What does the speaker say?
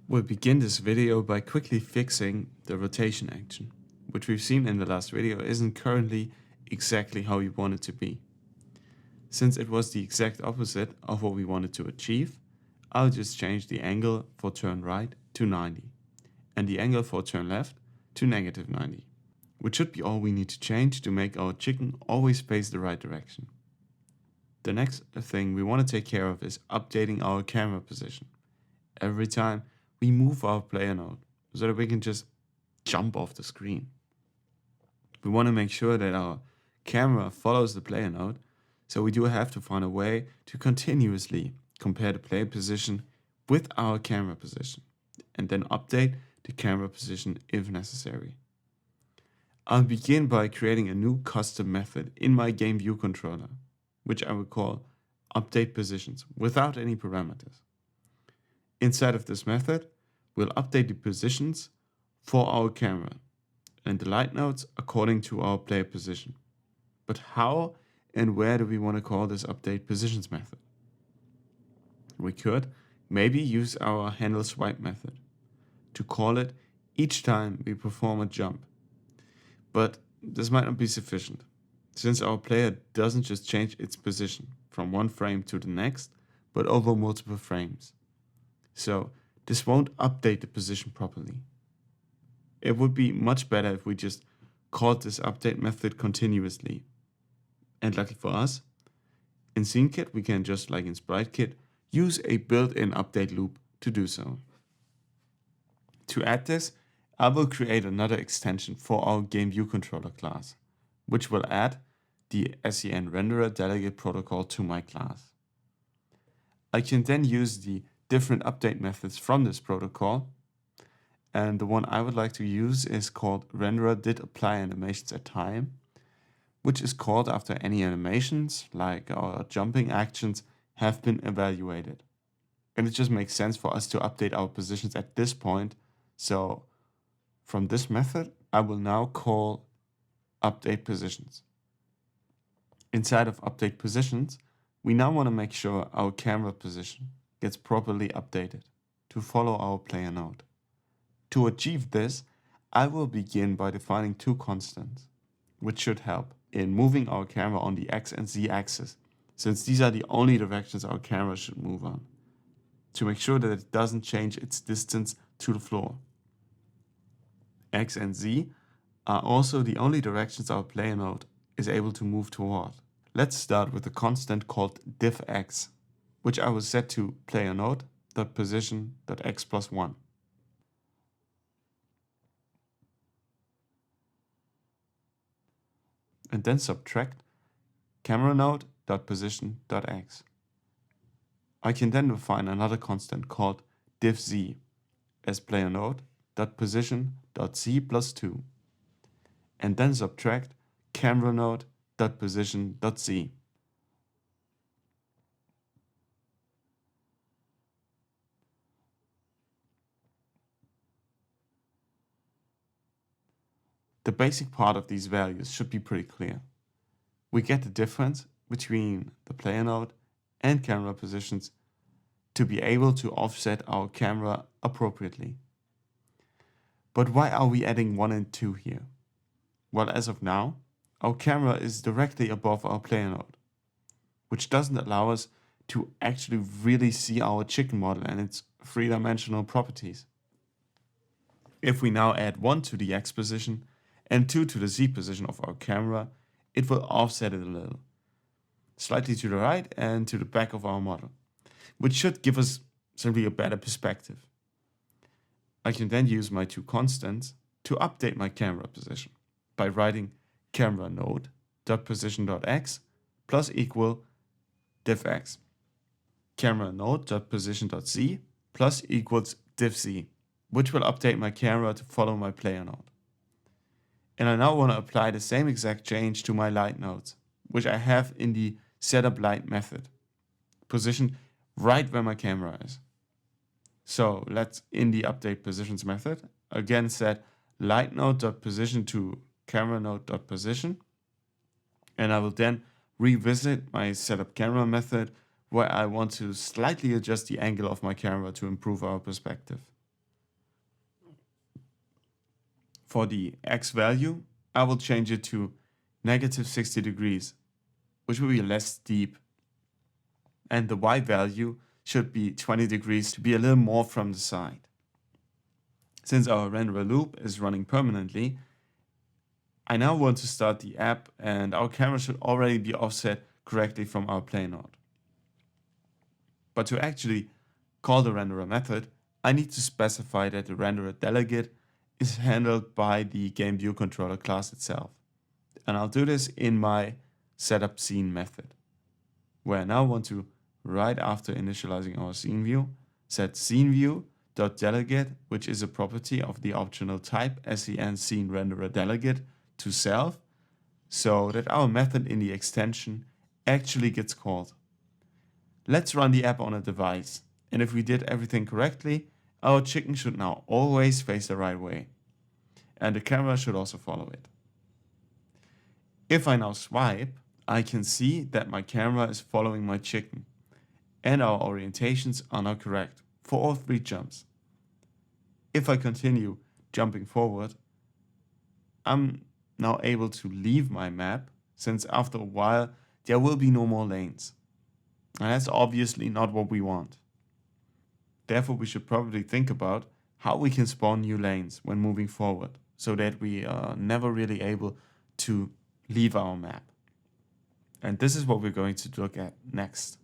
We'll begin this video by quickly fixing the rotation action, which we've seen in the last video isn't currently exactly how we want it to be. Since it was the exact opposite of what we wanted to achieve, I'll just change the angle for turn right to 90 and the angle for turn left to -90, which should be all we need to change to make our chicken always face the right direction. The next thing we want to take care of is updating our camera position every time we move our player node so that we can just jump off the screen. We want to make sure that our camera follows the player node, so we do have to find a way to continuously compare the player position with our camera position and then update the camera position if necessary. I'll begin by creating a new custom method in my game view controller, which I will call update positions without any parameters. Inside of this method, we'll update the positions for our camera and the light nodes according to our player position. But how and where do we want to call this update positions method? We could maybe use our handle swipe method to call it each time we perform a jump. But this might not be sufficient, since our player doesn't just change its position from one frame to the next, but over multiple frames. So this won't update the position properly. It would be much better if we just called this update method continuously. And lucky for us, in SceneKit we can, just like in SpriteKit, use a built-in update loop to do so. To add this, I will create another extension for our GameViewController class, which will add the SCN renderer delegate protocol to my class. I can then use the different update methods from this protocol, and the one I would like to use is called renderer did apply animations at time, which is called after any animations, like our jumping actions, have been evaluated. And it just makes sense for us to update our positions at this point. So from this method, I will now call update positions. Inside of update positions, we now want to make sure our camera position gets properly updated to follow our player node. To achieve this, I will begin by defining two constants, which should help in moving our camera on the X and Z axis, since these are the only directions our camera should move on, to make sure that it doesn't change its distance to the floor. X and Z are also the only directions our player node is able to move toward. Let's start with a constant called diff_x, which I will set to player node.position.x+1. And then subtract camera node.position.x. I can then define another constant called diff_z as player node.position.z+2, and then subtract camera node.position.z. The basic part of these values should be pretty clear. We get the difference between the player node and camera positions to be able to offset our camera appropriately. But why are we adding 1 and 2 here? Well, as of now, our camera is directly above our player node, which doesn't allow us to actually really see our chicken model and its three-dimensional properties. If we now add 1 to the X position and 2 to the Z position of our camera, it will offset it a little, slightly to the right and to the back of our model, which should give us simply a better perspective. I can then use my two constants to update my camera position by writing camera node.position.x plus equal diff_x, camera node.position.z plus equals diff_z, which will update my camera to follow my player node. And I now want to apply the same exact change to my light nodes, which I have in the setup light method, positioned right where my camera is. So let's, in the update positions method, again set light node.position to camera node.position, and I will then revisit my setup camera method where I want to slightly adjust the angle of my camera to improve our perspective. For the X value, I will change it to negative 60 degrees, which will be less steep. And the Y value should be 20 degrees to be a little more from the side. Since our renderer loop is running permanently, I now want to start the app and our camera should already be offset correctly from our plane node. But to actually call the renderer method, I need to specify that the renderer delegate is handled by the GameViewController class itself. And I'll do this in my setup scene method, where I now want to, right after initializing our scene view, set sceneView.delegate, which is a property of the optional type SEN scene renderer delegate, to self, so that our method in the extension actually gets called. Let's run the app on a device, and if we did everything correctly, our chicken should now always face the right way, and the camera should also follow it. If I now swipe, I can see that my camera is following my chicken, and our orientations are now correct for all 3 jumps. If I continue jumping forward, I'm now able to leave my map, since after a while there will be no more lanes. And that's obviously not what we want. Therefore, we should probably think about how we can spawn new lanes when moving forward, so that we are never really able to leave our map. And this is what we're going to look at next.